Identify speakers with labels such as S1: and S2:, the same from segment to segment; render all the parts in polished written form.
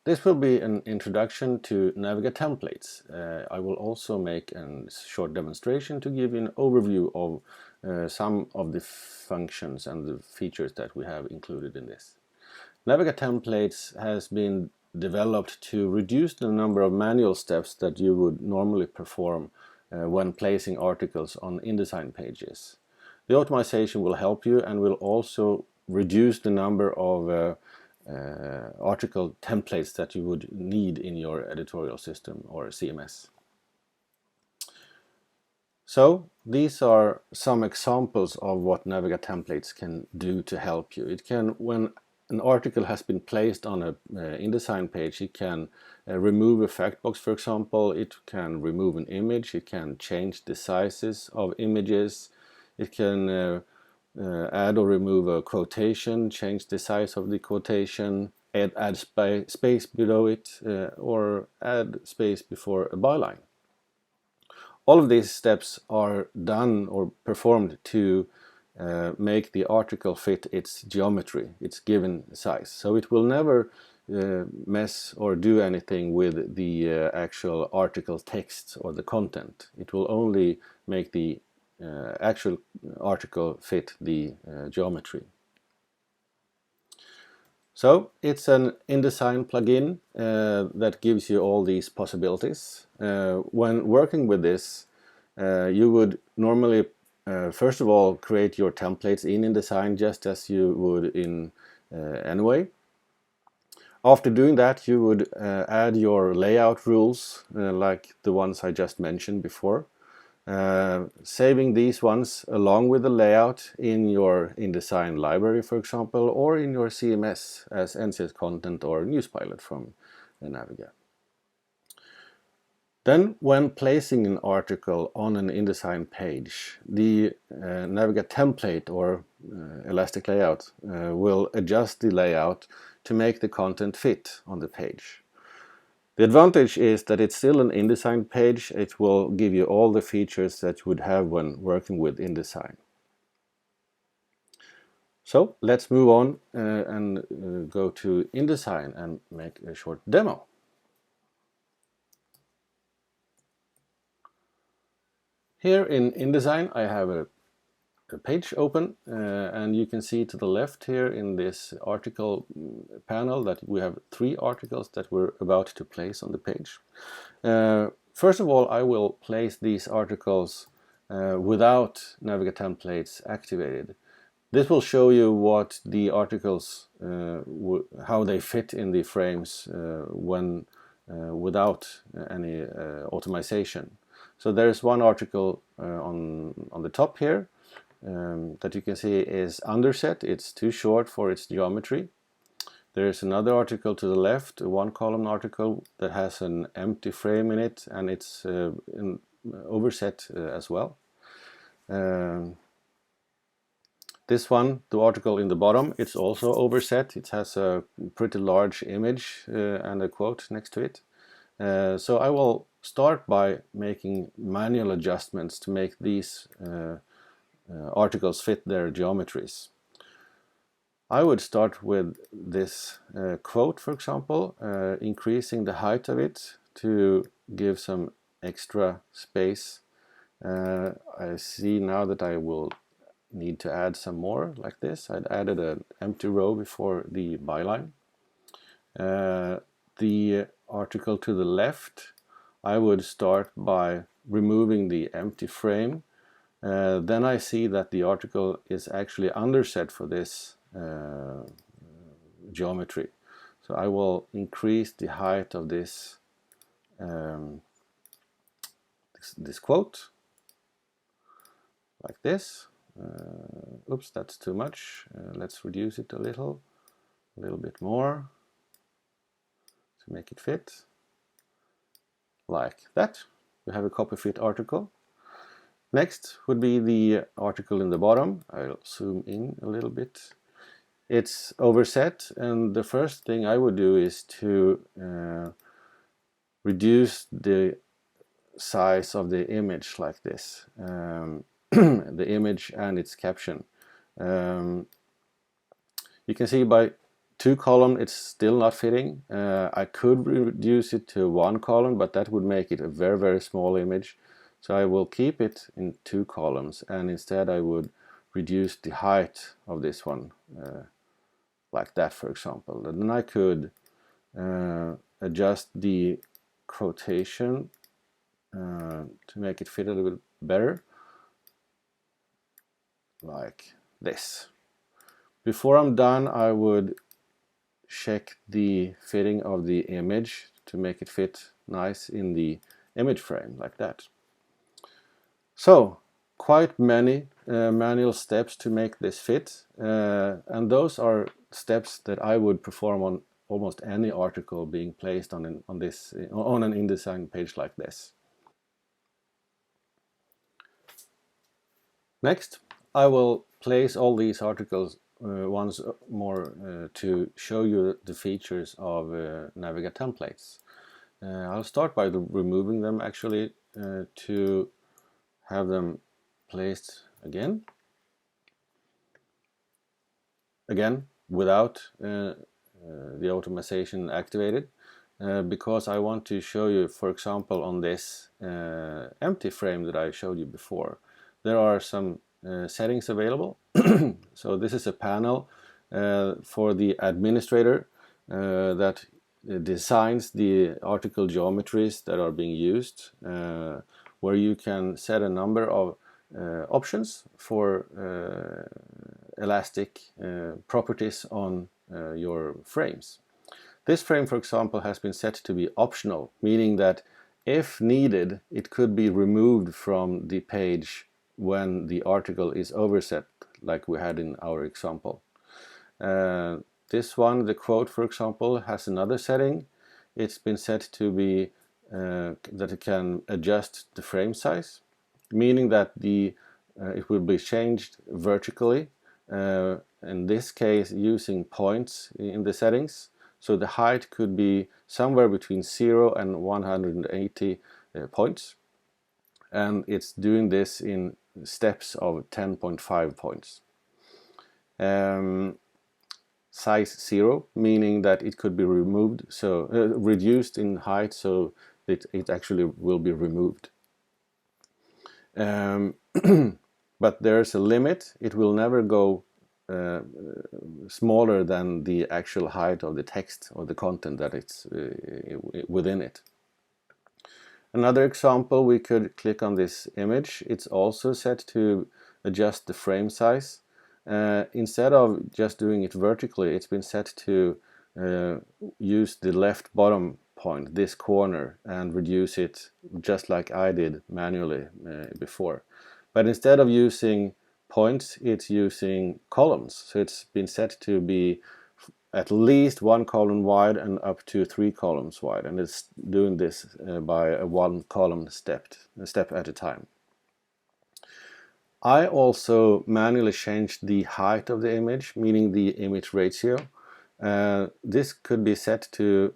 S1: This will be an introduction to NavigaTemplates. I will also make a short demonstration to give you an overview of some of the functions and the features that we have included in this. NavigaTemplates has been developed to reduce the number of manual steps that you would normally perform when placing articles on InDesign pages. The optimization will help you and will also reduce the number of article templates that you would need in your editorial system or CMS. So these are some examples of what NavigaTemplates can do to help you. It can, when an article has been placed on a InDesign page, it can remove a fact box, for example. It can remove an image. It can change the sizes of images. It can add or remove a quotation, change the size of the quotation, add space below it, or add space before a byline. All of these steps are done or performed to make the article fit its geometry, its given size. So it will never mess or do anything with the actual article text or the content. It will only make the actual article fit the geometry. So it's an InDesign plugin that gives you all these possibilities. When working with this, you would normally first of all create your templates in InDesign just as you would in Anyway. After doing that, you would add your layout rules like the ones I just mentioned before. Saving these ones along with the layout in your InDesign library, for example, or in your CMS as NCS content or NewsPilot from Naviga. Then, when placing an article on an InDesign page, the Naviga template or elastic layout will adjust the layout to make the content fit on the page. The advantage is that it's still an InDesign page. It will give you all the features that you would have when working with InDesign. So let's move on and go to InDesign and make a short demo. Here in InDesign I have a page open and you can see to the left here in this article panel that we have 3 articles that we're about to place on the page. First of all, I will place these articles without NavigaTemplates activated. This will show you what the articles, how they fit in the frames when without any automation. So there's one article on the top here that you can see is underset. It's too short for its geometry. There's another article to the left, a 1-column article that has an empty frame in it, and it's overset as well. This one, the article in the bottom, it's also overset. It has a pretty large image and a quote next to it. So I will start by making manual adjustments to make these articles fit their geometries. I would start with this quote, for example, increasing the height of it to give some extra space. I see now that I will need to add some more like this. I'd added an empty row before the byline. The article to the left, I would start by removing the empty frame. Then I see that the article is actually underset for this geometry. So I will increase the height of this this quote like this. Oops, that's too much. Let's reduce it a little bit more to make it fit like that. We have a copy fit article. Next would be the article in the bottom. I'll zoom in a little bit. It's overset, and the first thing I would do is to reduce the size of the image like this, the image and its caption. You can see by 2 column, it's still not fitting. I could reduce it to 1 column, but that would make it a very, very small image. So I will keep it in 2 columns, and instead I would reduce the height of this one, like that, for example. And then I could adjust the quotation to make it fit a little bit better, like this. Before I'm done, I would check the fitting of the image to make it fit nice in the image frame, like that. So, quite many manual steps to make this fit, and those are steps that I would perform on almost any article being placed on an InDesign page like this. Next, I will place all these articles once more to show you the features of NavigaTemplates. I'll start by removing them, actually, to have them placed again without the automation activated, because I want to show you, for example, on this empty frame that I showed you before, there are some settings available. So this is a panel for the administrator that designs the article geometries that are being used, where you can set a number of options for elastic properties on your frames. This frame, for example, has been set to be optional, meaning that if needed, it could be removed from the page when the article is overset, like we had in our example. This one, the quote, for example, has another setting. It's been set to be that it can adjust the frame size, meaning that it will be changed vertically, in this case using points in the settings. So the height could be somewhere between 0 and 180 points, and it's doing this in steps of 10.5 points. Size 0, meaning that it could be removed, so reduced in height, so it actually will be removed. But there's a limit. It will never go smaller than the actual height of the text or the content that it's within it. Another example, we could click on this image. It's also set to adjust the frame size. Instead of just doing it vertically, it's been set to use the left bottom point, this corner, and reduce it just like I did manually before. But instead of using points, it's using columns. So it's been set to be at least 1 column wide and up to 3 columns wide, and it's doing this by a 1 column step at a time. I also manually changed the height of the image, meaning the image ratio. This could be set to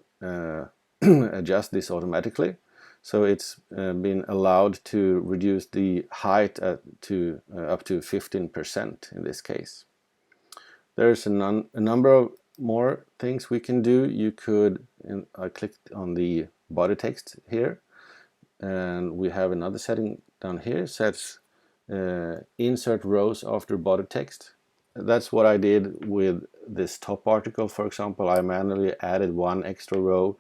S1: adjust this automatically. So it's been allowed to reduce the height to up to 15% in this case. There's a number of more things we can do. You could, I clicked on the body text here, and we have another setting down here, sets insert rows after body text. That's what I did with this top article, for example. I manually added 1 extra row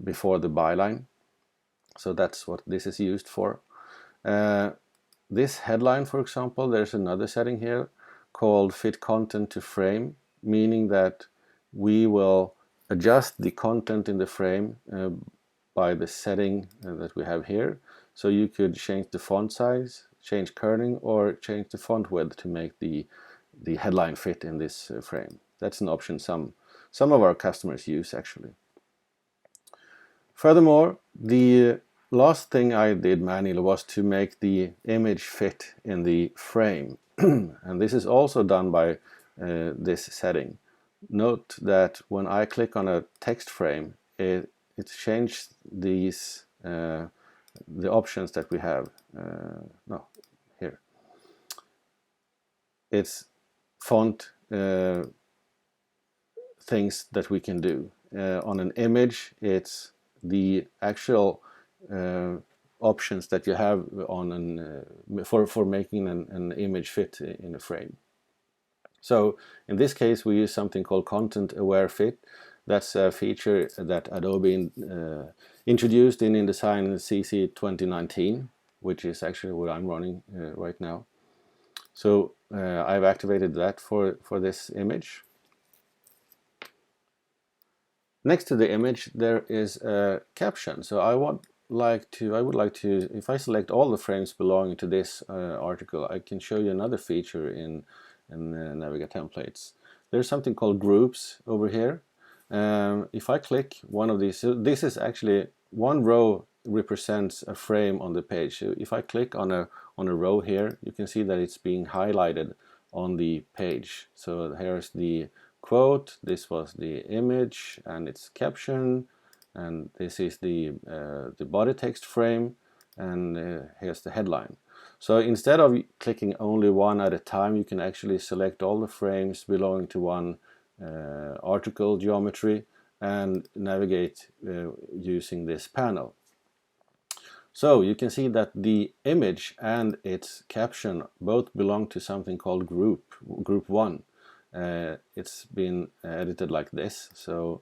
S1: before the byline. So that's what this is used for. This headline, for example, there's another setting here called fit content to frame, meaning that we will adjust the content in the frame by the setting that we have here. So you could change the font size, change kerning, or change the font width to make the headline fit in this frame. That's an option some of our customers use, actually. Furthermore, the last thing I did manually was to make the image fit in the frame. And this is also done by this setting. Note that when I click on a text frame, it changed these the options that we have. Here. It's font things that we can do. On an image, it's the actual options that you have on for making an image fit in a frame. So in this case, we use something called content aware fit. That's a feature that Adobe introduced in InDesign CC 2019, which is actually what I'm running right now. So I've activated that for this image. Next to the image, there is a caption. So I would like to, if I select all the frames belonging to this article, I can show you another feature in NavigaTemplates. There's something called groups over here. If I click one of these, so this is actually one row represents a frame on the page. So if I click on a row here, you can see that it's being highlighted on the page. So here's the quote, this was the image and its caption, and this is the body text frame, and here's the headline. So instead of clicking only one at a time, you can actually select all the frames belonging to one article geometry and navigate using this panel. So you can see that the image and its caption both belong to something called group 1. It's been edited like this. So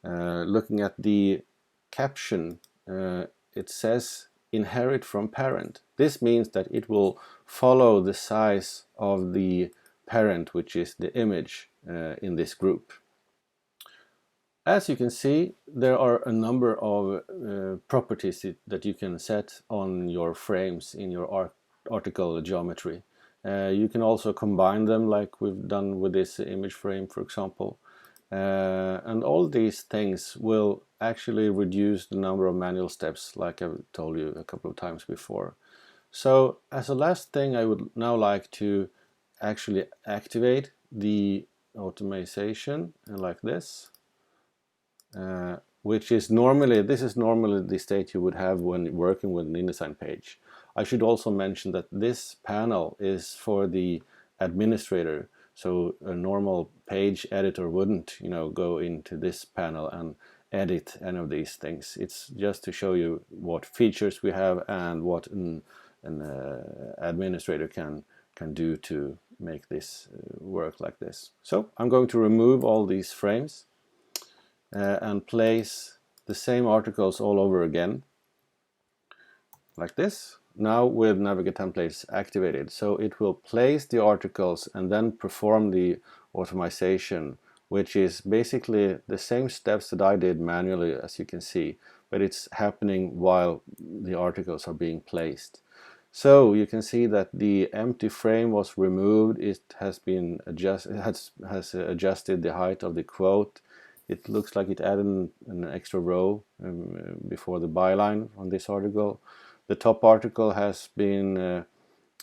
S1: looking at the caption, it says inherit from parent. This means that it will follow the size of the parent, which is the image in this group. As you can see, there are a number of properties that you can set on your frames in your article geometry. You can also combine them like we've done with this image frame, for example. And all these things will actually reduce the number of manual steps, like I've told you a couple of times before. So as a last thing, I would now like to actually activate the automation like this. Which is normally, this is normally the state you would have when working with an InDesign page. I should also mention that this panel is for the administrator, so a normal page editor wouldn't, go into this panel and edit any of these things. It's just to show you what features we have and what an administrator can do to make this work like this. So I'm going to remove all these frames and place the same articles all over again, like this. Now with NavigaTemplates activated, so it will place the articles and then perform the automation, which is basically the same steps that I did manually, as you can see, but it's happening while the articles are being placed. So you can see that the empty frame was removed. It has been has adjusted the height of the quote. It looks like it added an extra row before the byline on this article. The top article has been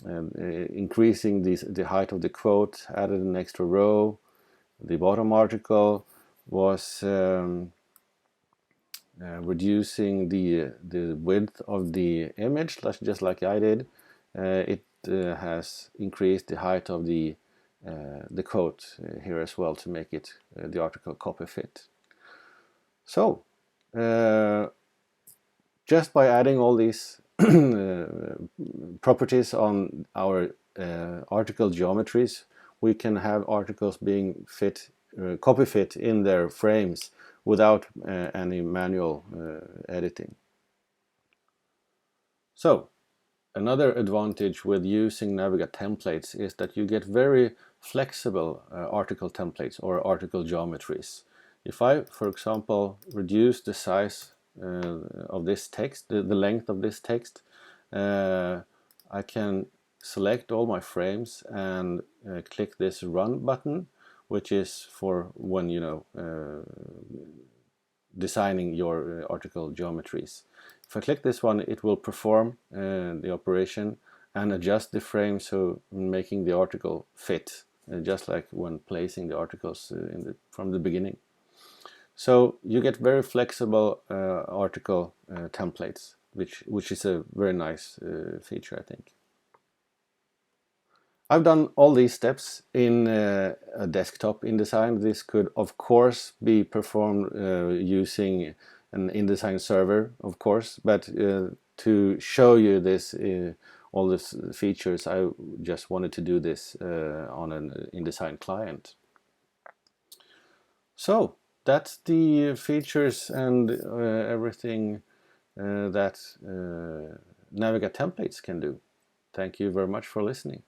S1: increasing the height of the quote, added an extra row. The bottom article was reducing the width of the image, just like I did. It has increased the height of the quote here as well to make it the article copy fit. So just by adding all these properties on our article geometries, we can have articles being copy fit in their frames without any manual editing. So another advantage with using NavigaTemplates is that you get very flexible article templates or article geometries. If I, for example, reduce the size of this text, the length of this text, I can select all my frames and click this Run button, which is for when designing your article geometries. If I click this one, it will perform the operation and adjust the frame, so making the article fit, just like when placing the articles from the beginning. So you get very flexible article templates, which is a very nice feature, I think. I've done all these steps in a desktop InDesign. This could of course be performed using an InDesign server, of course, but to show you this all these features, I just wanted to do this on an InDesign client. So that's the features and everything that NavigaTemplates can do. Thank you very much for listening.